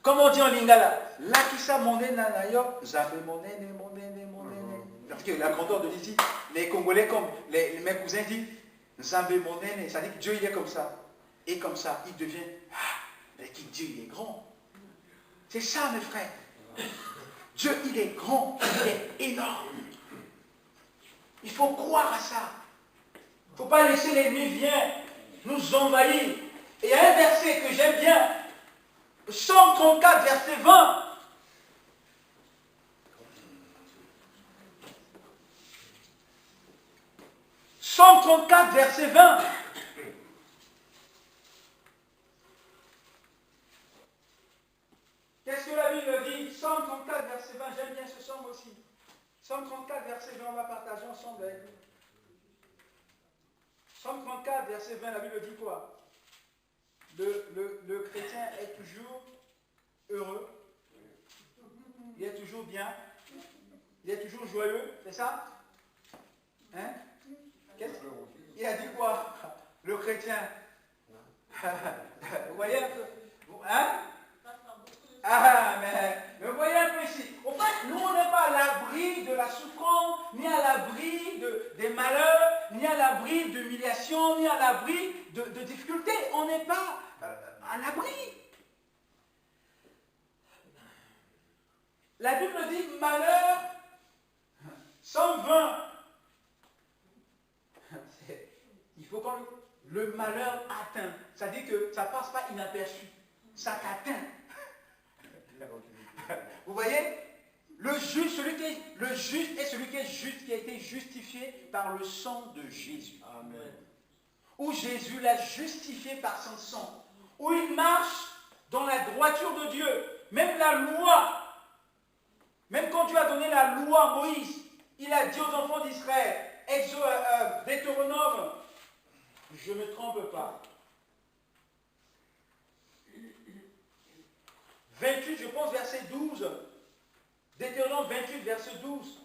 Comme on dit en lingala, Lakisa monene nanayo, Zambé monene. Parce que la grandeur de l'ici, les Congolais, comme mes cousins disent, Zambé monene, ça dit que Dieu il est comme ça. Et comme ça, il devient, mais Dieu il est grand. C'est ça mes frères. Dieu il est grand, il est énorme. Il faut croire à ça. Il ne faut pas laisser l'ennemi venir nous envahir. Et il y a un verset que j'aime bien. Psaume 34, verset 20. Psaume 34, verset 20. Qu'est-ce que la Bible dit? Psaume 34, verset 20. J'aime bien ce psaume aussi. Psaume 34, verset 20, on va partager ensemble avec nous. Psaume 34, verset 20, la Bible dit quoi? Le chrétien est toujours heureux, il est toujours bien, il est toujours joyeux, c'est ça? Hein? Il a dit quoi? Le chrétien. Vous voyez un peu? Hein? Ah, mais vous voyez un peu ici. Au fait, nous, on n'est pas à l'abri de la souffrance, ni à l'abri des malheurs, ni à l'abri d'humiliation, ni à l'abri de difficultés. On n'est pas à l'abri. La Bible dit malheur, 120. Il faut qu'on le malheur atteint. Ça dit que ça ne passe pas inaperçu. Ça t'atteint. Vous voyez? Le juste est celui qui est juste, qui a été justifié par le sang de Jésus. Amen. Où Jésus l'a justifié par son sang. Où il marche dans la droiture de Dieu. Même la loi, même quand Dieu a donné la loi à Moïse, il a dit aux enfants d'Israël, Deutéronome, je ne me trompe pas. 28, je pense, verset 12. Deutéronome 28, verset 12.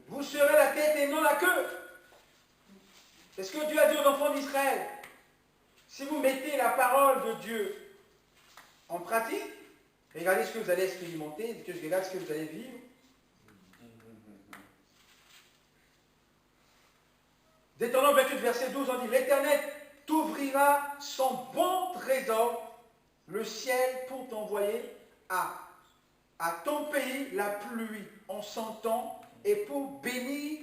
Vous serez la tête et non la queue. C'est ce que Dieu a dit aux enfants d'Israël. Si vous mettez la parole de Dieu en pratique, regardez ce que vous allez expérimenter, regardez ce que vous allez vivre. Deutéronome 28, verset 12, on dit, l'Éternel t'ouvrira son bon trésor, le ciel, pour t'envoyer à ton pays la pluie en son temps et pour bénir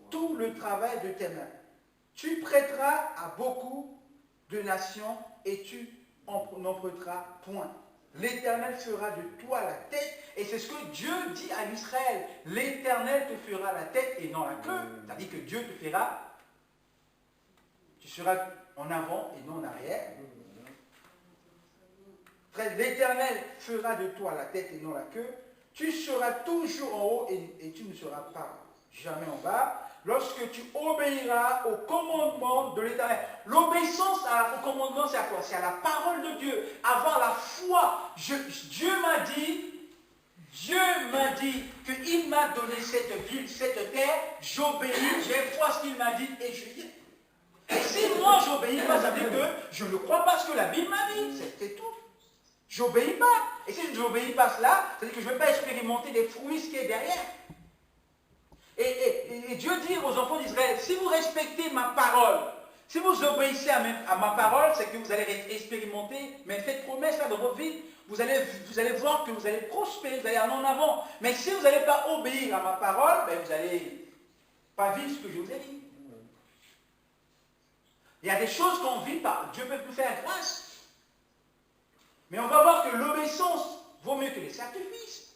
tout le travail de tes mains. Tu prêteras à beaucoup de nations et tu n'en prêteras point. L'Éternel fera de toi la tête, et c'est ce que Dieu dit à Israël. L'Éternel te fera la tête et non la queue. C'est-à-dire que Dieu te fera, tu seras en avant et non en arrière. L'Éternel fera de toi la tête et non la queue. Tu seras toujours en haut et tu ne seras pas jamais en bas. Lorsque tu obéiras au commandement de l'Éternel. L'obéissance au commandement, c'est à quoi? C'est à la parole de Dieu. Avoir la foi. Dieu m'a dit qu'il m'a donné cette ville, cette terre. J'obéis, j'ai foi à ce qu'il m'a dit et je dis. Et si moi j'obéis pas, ça veut dire que je ne crois pas ce que la Bible m'a dit. C'est tout. J'obéis pas. Et si je n'obéis pas cela, ça veut dire que je ne vais pas expérimenter les fruits ce qui est derrière. Et Dieu dit aux enfants d'Israël, si vous respectez ma parole, si vous obéissez à ma parole, c'est que vous allez expérimenter, mais faites promesse là dans votre vie, vous allez voir que vous allez prospérer, vous allez aller en avant. Mais si vous n'allez pas obéir à ma parole, ben vous n'allez pas vivre ce que je vous ai dit. Il y a des choses qu'on vit pas, Dieu peut nous faire grâce. Mais on va voir que l'obéissance vaut mieux que les sacrifices.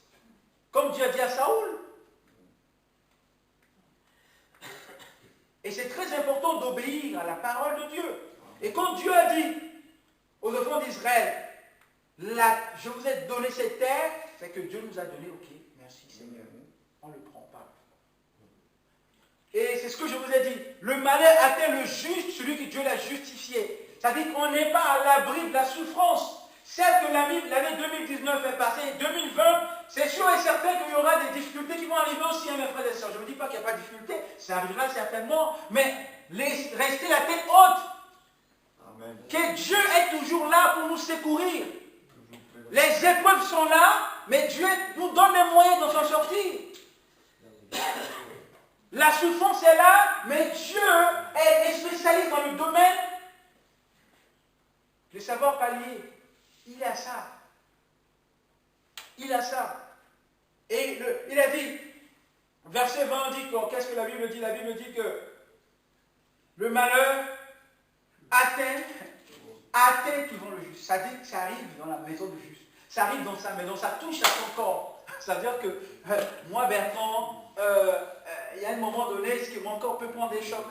Comme Dieu a dit à Saoul. Et c'est très important d'obéir à la parole de Dieu. Et quand Dieu a dit aux enfants d'Israël, je vous ai donné cette terre, c'est que Dieu nous a donné, ok, merci Seigneur, on ne le prend pas. Et c'est ce que je vous ai dit, le malheur atteint le juste, celui que Dieu l'a justifié. C'est-à-dire qu'on n'est pas à l'abri de la souffrance. Certes que l'année 2019 est passée, 2020, c'est sûr et certain qu'il y aura des difficultés qui vont arriver aussi, hein, mes frères et sœurs. Je ne dis pas qu'il n'y a pas de difficultés, ça arrivera certainement, mais restez la tête haute. Amen. Que Dieu est toujours là pour nous secourir. Les épreuves sont là, mais Dieu nous donne les moyens d'en sortir. La souffrance est là, mais Dieu est spécialiste dans le domaine de savoir pallier. Il a ça. Il a ça. Et il a dit, verset 20 dit qu'est-ce que la Bible dit? La Bible dit que le malheur atteint qui vont le juste. Ça dit que ça arrive dans la maison du juste. Ça arrive dans sa maison, ça touche à son corps. Ça veut dire que moi, Bertrand, il y a un moment donné, est-ce que mon corps peut prendre des chocs?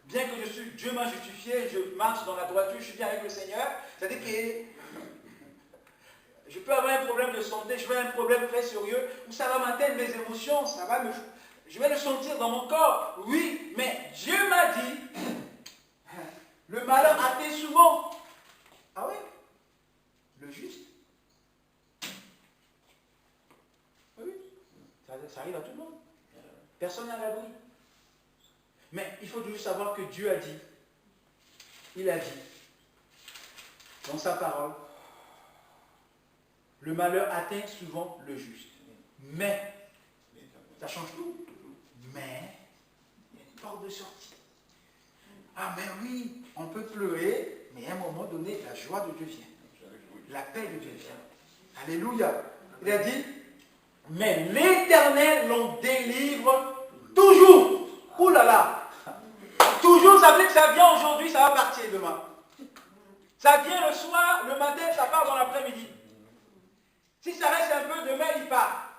Bien que Dieu m'a justifié, je marche dans la droiture, je suis bien avec le Seigneur. C'est-à-dire que je peux avoir un problème de santé, je vais avoir un problème très sérieux, où ça va m'atteindre mes émotions, je vais le sentir dans mon corps. Oui, mais Dieu m'a dit, le malheur atteint souvent. Ah oui? Le juste. Oui, ça arrive à tout le monde. Personne n'est à l'abri. Mais il faut toujours savoir que Dieu a dit, il a dit, dans sa parole, le malheur atteint souvent le juste. Mais, ça change tout. Mais, il y a une porte de sortie. Ah, mais oui, on peut pleurer, mais à un moment donné, la joie de Dieu vient. La paix de Dieu vient. Alléluia. Il a dit, mais l'Éternel l'en délivre toujours. Ouh là là. Toujours, ça veut dire que ça vient aujourd'hui, ça va partir demain. Ça vient le soir, le matin, ça part dans l'après-midi. Si ça reste un peu, demain, il part.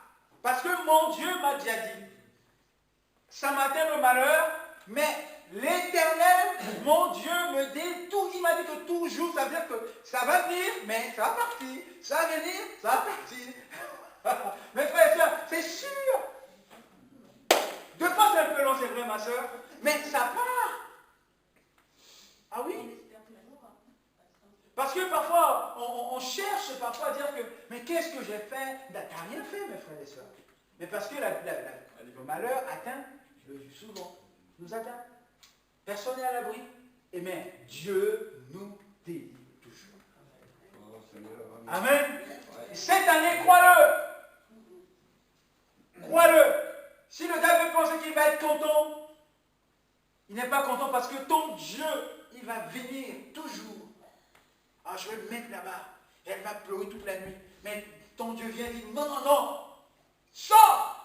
Parce que mon Dieu m'a déjà dit, ça m'atteint le malheur, mais l'Éternel, mon Dieu, me dit tout. Il m'a dit que toujours, ça veut dire que ça va venir, mais ça va partir. Ça va venir, ça va partir. Mes frères et sœurs, c'est sûr. Deux fois, c'est un peu long, c'est vrai, ma soeur, mais ça part. Ah oui. Parce que parfois, on cherche parfois à dire que, mais qu'est-ce que j'ai fait? Tu n'as rien fait, mes frères et sœurs. Mais parce que le malheur atteint, souvent, nous atteint. Personne n'est à l'abri. Et mais Dieu nous délivre toujours. Oh, Seigneur, Amen. Cette année, crois-le. Crois-le. Si le diable pense qu'il va être content, il n'est pas content parce que ton Dieu, il va venir toujours. Ah, je vais me mettre là-bas. Elle va pleurer toute la nuit. Mais ton Dieu vient dire, non, non, non. Sors.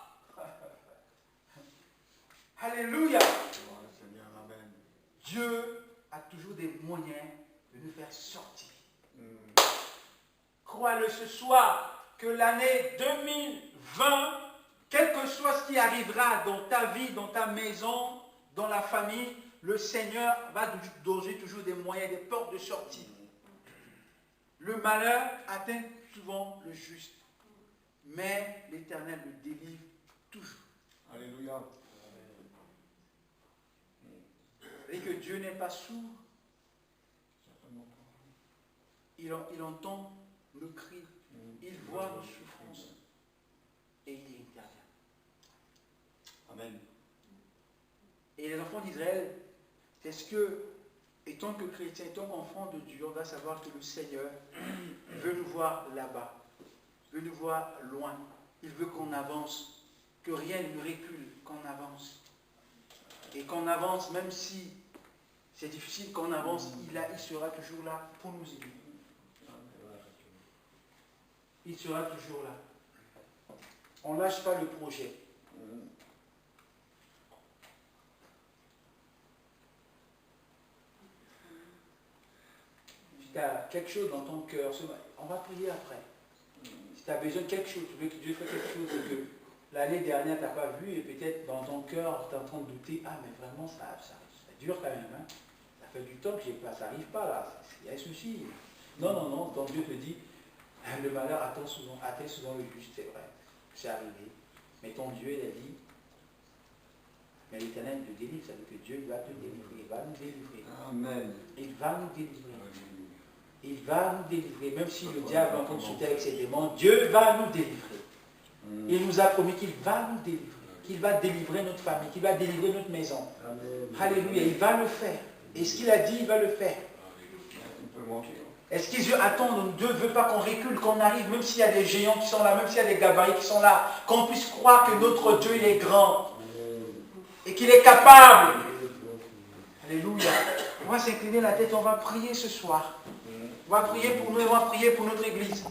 Alléluia. Oh, Seigneur, amen. Dieu a toujours des moyens de nous faire sortir. Mm. Crois-le ce soir que l'année 2020, quel que soit ce qui arrivera dans ta vie, dans ta maison, dans la famille, le Seigneur va donner toujours des moyens, des portes de sortie. Le malheur atteint souvent le juste, mais l'Éternel le délivre toujours. Alléluia. Et que Dieu n'est pas sourd, il entend nos cris, il voit nos souffrances et il intervient. Amen. Et les enfants d'Israël, est-ce que, étant que chrétiens, étant qu'enfants de Dieu, on va savoir que le Seigneur veut nous voir là-bas, veut nous voir loin. Il veut qu'on avance, que rien ne recule, qu'on avance. Et qu'on avance, même si c'est difficile qu'on avance, il sera toujours là pour nous aider. Il sera toujours là. On ne lâche pas le projet. Si tu as quelque chose dans ton cœur, on va prier après. Si tu as besoin de quelque chose, tu veux que Dieu fasse quelque chose que l'année dernière tu n'as pas vu et peut-être dans ton cœur tu es en train de douter, ah mais vraiment ça dure quand même. Hein. Ça fait du temps que ça n'arrive pas là, il y a un souci. Non, non, non, donc Dieu te dit, le malheur atteint souvent le juste, c'est vrai, c'est arrivé. Mais ton Dieu, il a dit, mais l'Éternel te délivre, ça veut dire que Dieu va te délivrer, il va nous délivrer. Amen. Il va nous délivrer. Il va nous délivrer, même si le diable est en train de sauter avec ses démons, Dieu va nous délivrer. Il nous a promis qu'il va nous délivrer, qu'il va délivrer notre famille, qu'il va délivrer notre maison. Amen. Alléluia, il va le faire. Et ce qu'il a dit, il va le faire. Est-ce que Dieu attend, Dieu ne veut pas qu'on recule, qu'on arrive, même s'il y a des géants qui sont là, même s'il y a des gabarits qui sont là, qu'on puisse croire que notre Dieu, il est grand et qu'il est capable. Alléluia. On va s'incliner la tête, on va prier ce soir. On va prier pour nous, on va prier pour notre église.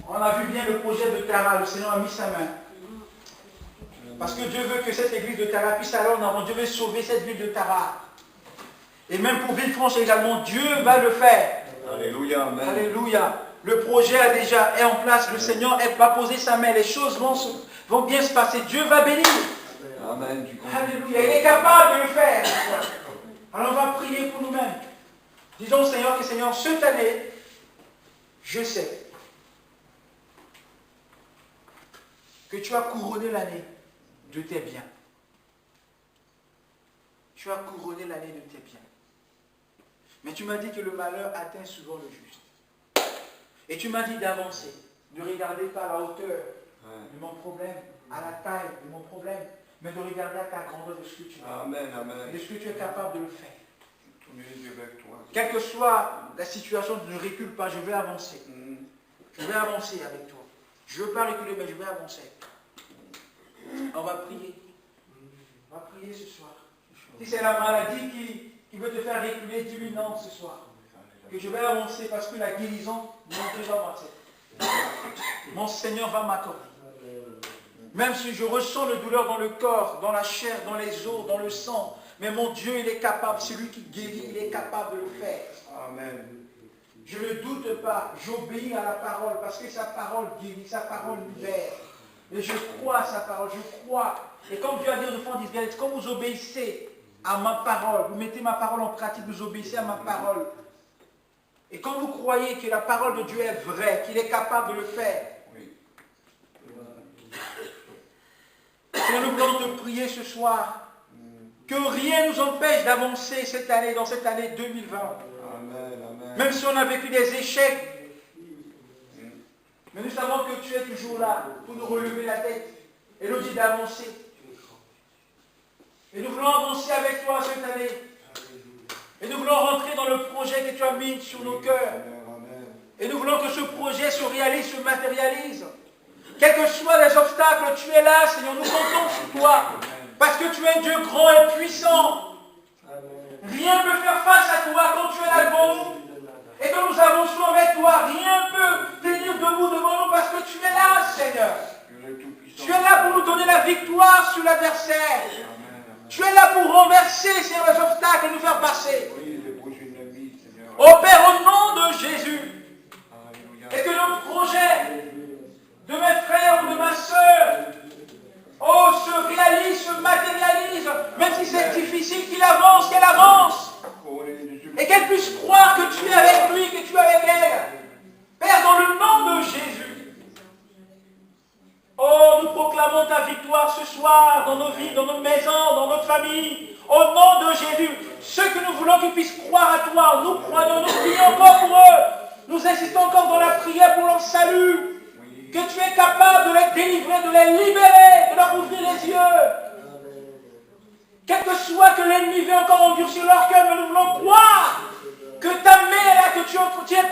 On a vu bien le projet de Tara, le Seigneur a mis sa main. Parce que Dieu veut que cette église de Tara puisse aller en avant. Dieu veut sauver cette ville de Tara. Et même pour Villefranche également, Dieu va le faire. Alléluia, amen. Alléluia. Le projet est en place. Le Seigneur va poser sa main. Les choses vont bien se passer. Dieu va bénir. Amen. Alléluia. Il est capable de le faire. Alors on va prier pour nous-mêmes. Disons au Seigneur que Seigneur, cette année, je sais que tu as couronné l'année de tes biens. Tu as couronné l'année de tes biens. Mais tu m'as dit que le malheur atteint souvent le juste. Et tu m'as dit d'avancer, de regarder pas à la hauteur de mon problème, à la taille de mon problème, mais de regarder à ta grandeur de ce que tu as. Amen, amen. De ce que tu es capable de le faire. Tournez les yeux vers toi. Quelle que soit la situation, ne recule pas, je vais avancer. Je vais avancer avec toi. Je ne veux pas reculer, mais je vais avancer. On va prier. On va prier ce soir. Si c'est la maladie qui veut te faire reculer, dis-lui non ce soir. Que je vais avancer parce que la guérison, mon Dieu va m'accepter. Mon Seigneur va m'accorder. Même si je ressens la douleur dans le corps, dans la chair, dans les os, dans le sang, mais mon Dieu, il est capable. C'est lui qui guérit, il est capable de le faire. Amen. Je ne doute pas, j'obéis à la parole parce que sa parole guérit, sa parole libère. Et je crois à sa parole, je crois. Et comme Dieu a dit aux enfants d'Israël, comme vous obéissez à ma parole, vous mettez ma parole en pratique, vous obéissez à ma parole. Et quand vous croyez que la parole de Dieu est vraie, qu'il est capable de le faire, nous voulons te prier ce soir que rien ne nous empêche d'avancer cette année, dans cette année 2020. Amen, amen. Même si on a vécu des échecs, mais nous savons que tu es toujours là pour nous relever la tête et nous dire d'avancer. Et nous voulons avancer avec toi cette année. Et nous voulons rentrer dans le projet que tu as mis sur nos cœurs. Et nous voulons que ce projet se réalise, se matérialise. Quels que soient les obstacles, tu es là, Seigneur, nous comptons sur toi. Parce que tu es un Dieu grand et puissant. Rien ne peut faire face à toi quand tu es là devant nous. Et que nous avançons avec toi. Rien ne peut tenir debout devant nous parce que tu es là, Seigneur. Tu es là pour nous donner la victoire sur l'adversaire. Tu es là pour renverser, Seigneur, les obstacles et nous faire passer. Ô Père, au nom de Jésus, et que le projet de mes frères ou de ma sœur, se réalise, se matérialise, même si c'est difficile, qu'il avance, qu'elle avance. Et qu'elle puisse croire que tu es avec lui, que tu es avec elle. Père, dans le nom de Jésus. Oh, nous proclamons ta victoire ce soir dans nos vies, dans nos maisons, dans notre famille. Au nom de Jésus. Ceux que nous voulons qu'ils puissent croire à toi, nous croyons, nous prions encore pour eux. Nous insistons encore dans la prière pour leur salut. Que tu es capable de les délivrer, de les libérer, de leur ouvrir les yeux. Quel que soit que l'ennemi veut encore endurcir leur cœur, mais nous voulons croire que ta main est là, que tu es